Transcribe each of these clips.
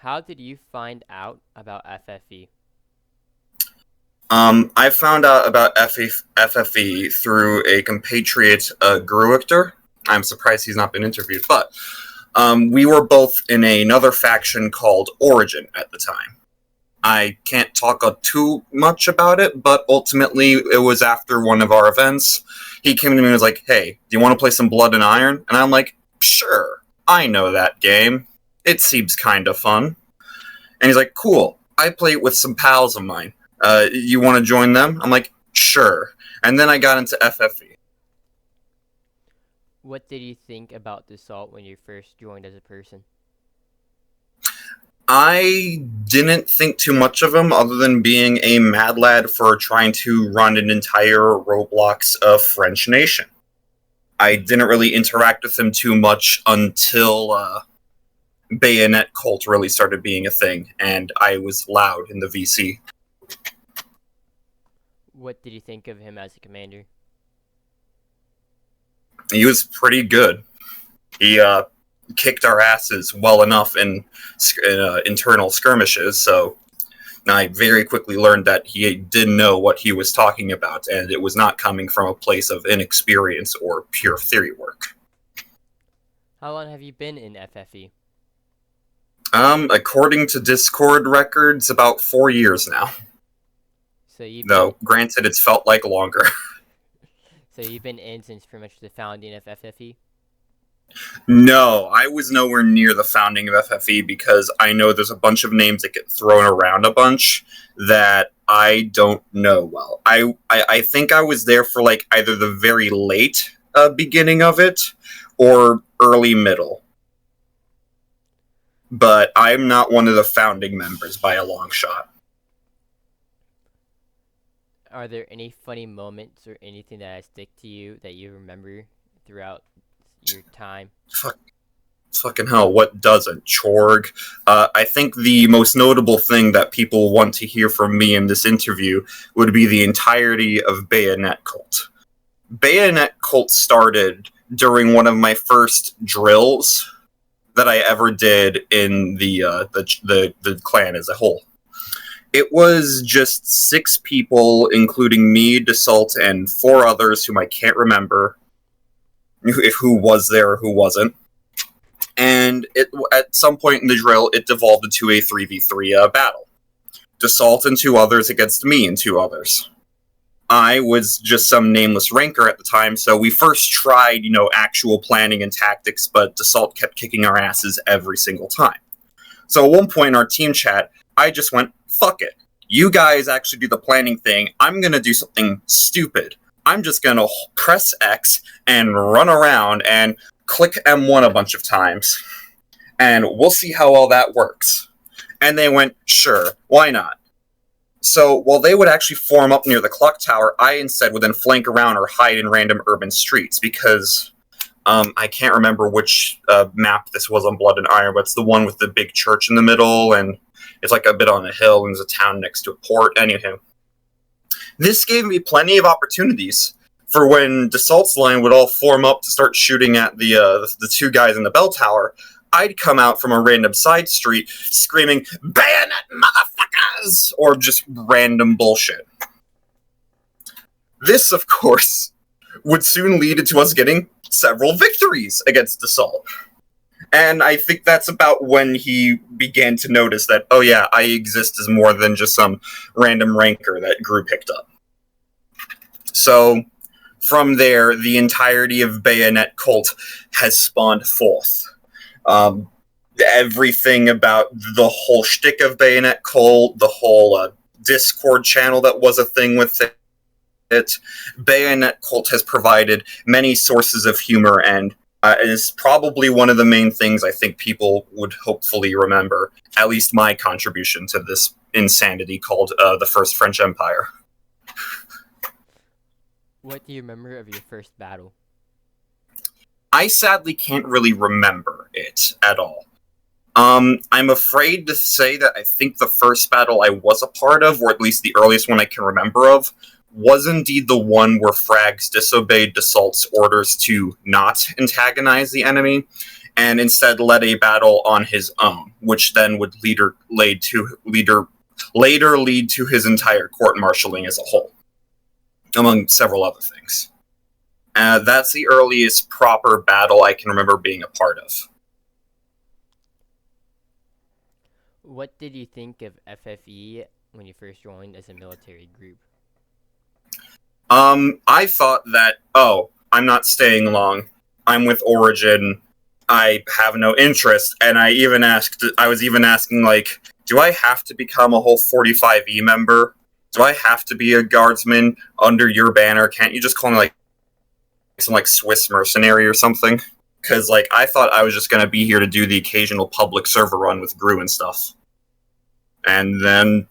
How did you find out about FFE? I found out about FFE through a compatriot, Gruichter. I'm surprised he's not been interviewed, but we were both in another faction called Origin at the time. I can't talk too much about it, but ultimately it was after one of our events. He came to me and was like, "Hey, do you want to play some Blood and Iron?" And I'm like, "Sure, I know that game. It seems kind of fun." And he's like, "Cool, I play it with some pals of mine. You want to join them?" I'm like, "Sure." And then I got into FFE. What did you think about the Salt when you first joined as a person? I didn't think too much of him other than being a mad lad for trying to run an entire Roblox of French Nation. I didn't really interact with him too much until Bayonet Cult really started being a thing, and I was loud in the VC. What did you think of him as a commander? He was pretty good. He kicked our asses well enough in internal skirmishes, so I very quickly learned that he didn't know what he was talking about, and it was not coming from a place of inexperience or pure theory work. How long have you been in FFE? According to Discord records, about 4 years now. So you've been Though, granted, it's felt like longer. so you've been in since pretty much the founding of FFE. No, I was nowhere near the founding of FFE because I know there's a bunch of names that get thrown around a bunch that I don't know well. I think I was there for like either the very late beginning of it or early middle. But I'm not one of the founding members by a long shot. Are there any funny moments or anything that stick to you that you remember throughout your time? Fuck, fucking hell, what doesn't? Chorg. I think the most notable thing that people want to hear from me in this interview would be the entirety of Bayonet Cult. Bayonet Cult started during one of my first drills that I ever did in the clan as a whole. It was just 6 people, including me, Dassault, and 4 others whom I can't remember who was there or who wasn't. And at some point in the drill, it devolved into a 3v3 battle. Dassault and 2 others against me and 2 others. I was just some nameless ranker at the time, so we first tried, actual planning and tactics, but Dassault kept kicking our asses every single time. So at one point in our team chat, I just went, fuck it. You guys actually do the planning thing. I'm going to do something stupid. I'm just going to press X and run around and click M1 a bunch of times. And we'll see how all that works. And they went, sure, why not? So while they would actually form up near the clock tower, I instead would then flank around or hide in random urban streets because I can't remember which map this was on Blood and Iron, but it's the one with the big church in the middle, and it's like a bit on a hill, and there's a town next to a port. Anywho, this gave me plenty of opportunities for when Dassault's line would all form up to start shooting at the 2 guys in the bell tower. I'd come out from a random side street screaming, "Bayonet, motherfuckers!" or just random bullshit. This, of course, would soon lead to us getting several victories against Dassault. And I think that's about when he began to notice that, oh yeah, I exist as more than just some random ranker that Gru picked up. So, from there, the entirety of Bayonet Cult has spawned forth. Everything about the whole shtick of Bayonet Cult, the whole Discord channel that was a thing with it. Bayonet Cult has provided many sources of humor and is probably one of the main things I think people would hopefully remember, at least my contribution to this insanity called the First French Empire. What do you remember of your first battle? I sadly can't really remember it at all. I'm afraid to say that I think the first battle I was a part of, or at least the earliest one I can remember of, was indeed the one where Frags disobeyed Dassault's orders to not antagonize the enemy, and instead led a battle on his own, which then would later lead to his entire court-martialing as a whole, among several other things. That's the earliest proper battle I can remember being a part of. What did you think of FFE when you first joined as a military group? I thought that, oh, I'm not staying long. I'm with Origin. I have no interest. And I was even asking, like, do I have to become a whole 45E member? Do I have to be a guardsman under your banner? Can't you just call me, like, some, like, Swiss mercenary or something? Because, like, I thought I was just going to be here to do the occasional public server run with Gru and stuff. And then,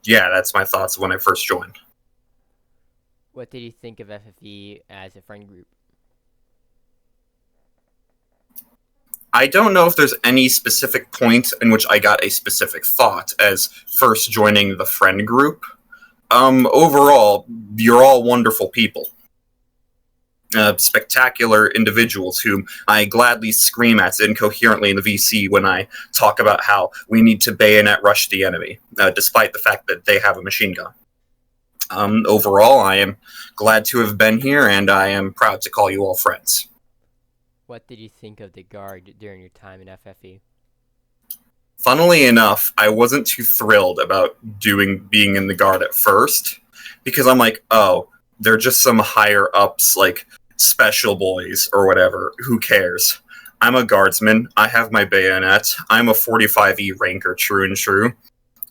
yeah, that's my thoughts when I first joined. What did you think of FFE as a friend group? I don't know if there's any specific point in which I got a specific thought as first joining the friend group. Overall, you're all wonderful people. Spectacular individuals whom I gladly scream at incoherently in the VC when I talk about how we need to bayonet rush the enemy, despite the fact that they have a machine gun. Overall, I am glad to have been here, and I am proud to call you all friends. What did you think of the Guard during your time in FFE? Funnily enough, I wasn't too thrilled about being in the Guard at first, because I'm like, oh, they're just some higher ups, like special boys or whatever. Who cares? I'm a guardsman. I have my bayonet. I'm a 45E ranker, true and true.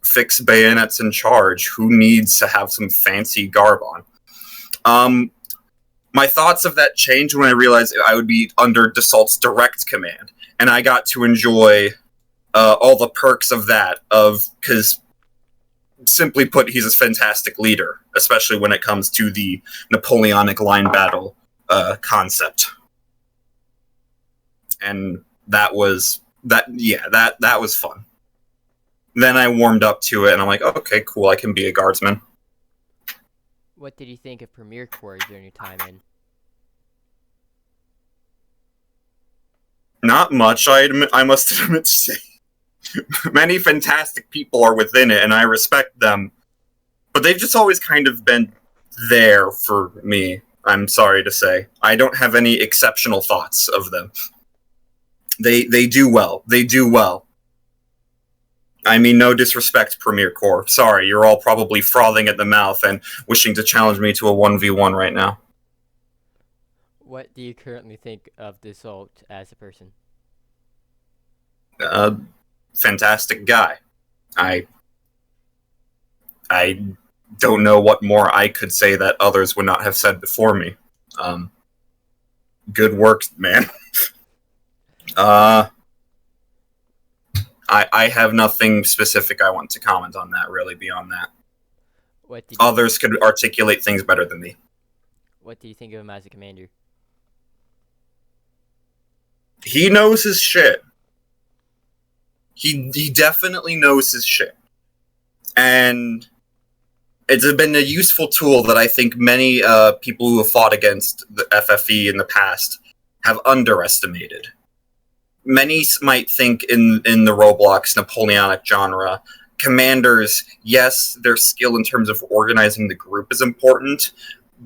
Fix bayonets in charge. Who needs to have some fancy garb on? My thoughts of that changed when I realized I would be under Dassault's direct command, and I got to enjoy all the perks of that. Because, simply put, he's a fantastic leader, especially when it comes to the Napoleonic line battle concept. And that was fun. Then I warmed up to it, and I'm like, oh, okay, cool, I can be a guardsman. What did you think of Premier Corps during your time in? Not much, I must admit to say. Many fantastic people are within it, and I respect them. But they've just always kind of been there for me, I'm sorry to say. I don't have any exceptional thoughts of them. They do well. They do well. I mean, no disrespect, Premier Corps. Sorry, you're all probably frothing at the mouth and wishing to challenge me to a 1v1 right now. What do you currently think of Dassault as a person? Fantastic guy. I don't know what more I could say that others would not have said before me. Good work, man. I have nothing specific I want to comment on that, really, beyond that. Others could articulate things better than me. What do you think of him as a commander? He knows his shit. He definitely knows his shit. And it's been a useful tool that I think many people who have fought against the FFE in the past have underestimated. Many might think in the Roblox Napoleonic genre, commanders, yes, their skill in terms of organizing the group is important,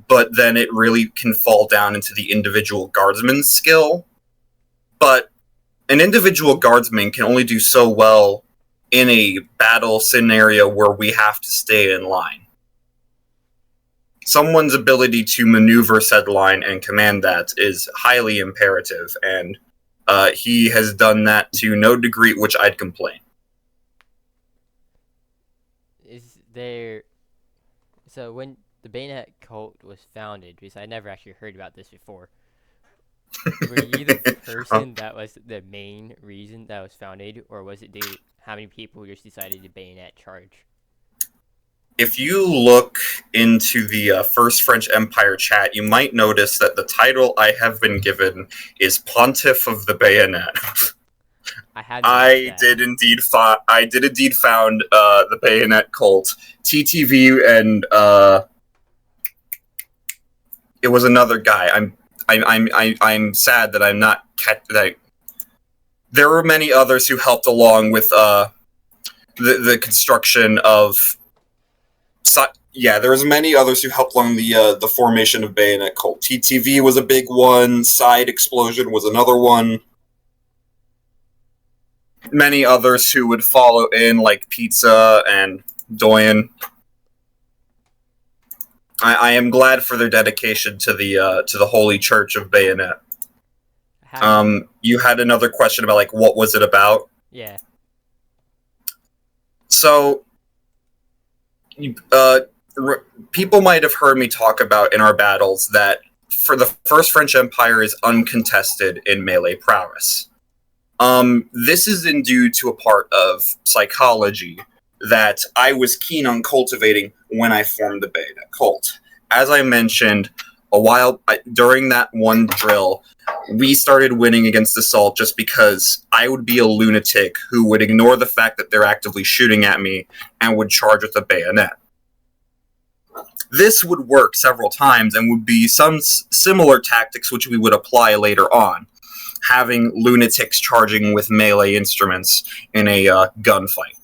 but then it really can fall down into the individual guardsman's skill. But an individual guardsman can only do so well in a battle scenario where we have to stay in line. Someone's ability to maneuver said line and command that is highly imperative, and he has done that to no degree which I'd complain. So when the Bayonet cult was founded, because I never actually heard about this before, were you the person that was the main reason that was founded, or was it due to how many people who just decided to bayonet charge? If you look into the First French Empire chat, you might notice that the title I have been given is Pontiff of the Bayonet. I did indeed found the Bayonet cult. TTV and it was another guy. I'm sad that I'm not that There were many others who helped along with the construction of. Yeah, there was many others who helped along the formation of Bayonet Cult. TTV was a big one. Side Explosion was another one. Many others who would follow in, like Pizza and Doyen. I am glad for their dedication to the Holy Church of Bayonet. You had another question about, like, what was it about? Yeah. So, people might have heard me talk about in our battles that for the First French Empire is uncontested in melee prowess. This is due to a part of psychology that I was keen on cultivating when I formed the Bayonet Cult. As I mentioned, during that one drill, we started winning against Assault just because I would be a lunatic who would ignore the fact that they're actively shooting at me and would charge with a bayonet. This would work several times and would be some similar tactics which we would apply later on, having lunatics charging with melee instruments in a gunfight.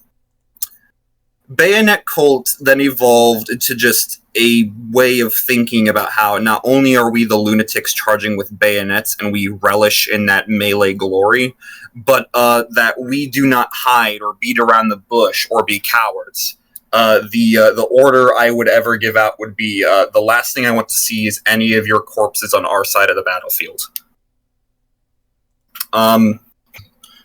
Bayonet Cult then evolved into just a way of thinking about how not only are we the lunatics charging with bayonets and we relish in that melee glory, but that we do not hide or beat around the bush or be cowards. The order I would ever give out would be the last thing I want to see is any of your corpses on our side of the battlefield.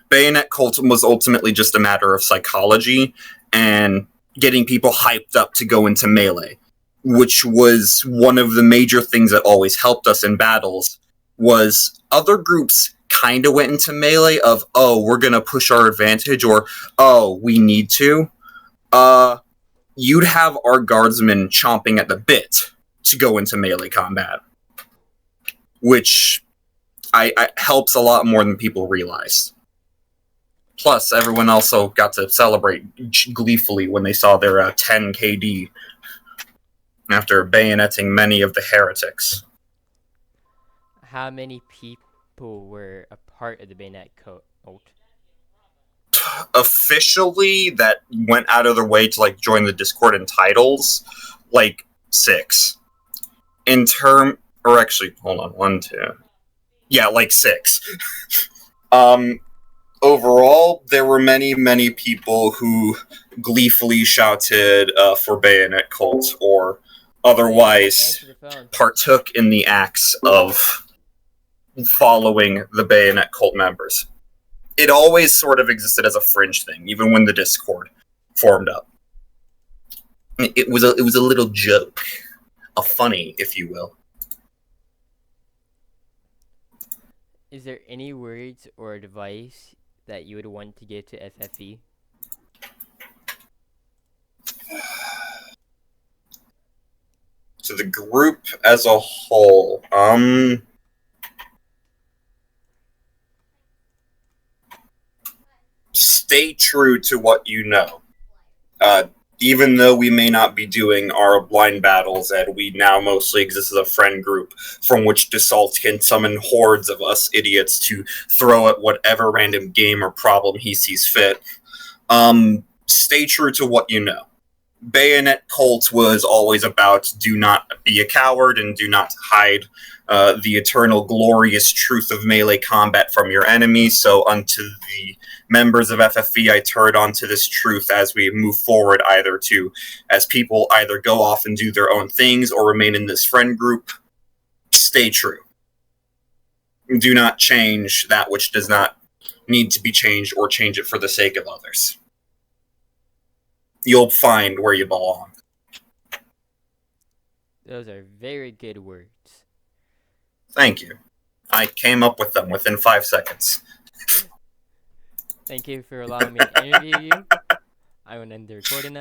Bayonet Cult was ultimately just a matter of psychology and getting people hyped up to go into melee, which was one of the major things that always helped us in battles, was other groups kind of went into melee of, oh, we're going to push our advantage, or, oh, we need to. You'd have our guardsmen chomping at the bit to go into melee combat, which I helps a lot more than people realize. Plus, everyone also got to celebrate gleefully when they saw their 10 KD after bayoneting many of the heretics. How many people were a part of the Bayonet Cult? Officially, that went out of their way to like join the Discord and titles, like 6. Or actually, hold on, 1, 2. Yeah, like 6. Overall, there were many, many people who gleefully shouted for Bayonet Cult or otherwise partook in the acts of following the Bayonet Cult members. It always sort of existed as a fringe thing, even when the Discord formed up. It was a little joke, a funny, if you will. Is there any words or advice that you would want to give to FFE? To the group as a whole, stay true to what you know. Even though we may not be doing our blind battles, and we now mostly exist as a friend group from which Dassault can summon hordes of us idiots to throw at whatever random game or problem he sees fit, stay true to what you know. Bayonet Cult was always about do not be a coward and do not hide the eternal glorious truth of melee combat from your enemy. So unto the members of FFE, I turn onto this truth as we move forward, as people either go off and do their own things or remain in this friend group. Stay true. Do not change that which does not need to be changed or change it for the sake of others. You'll find where you belong. Those are very good words. Thank you. I came up with them within 5 seconds. Thank you for allowing me to interview you. I will end the recording now.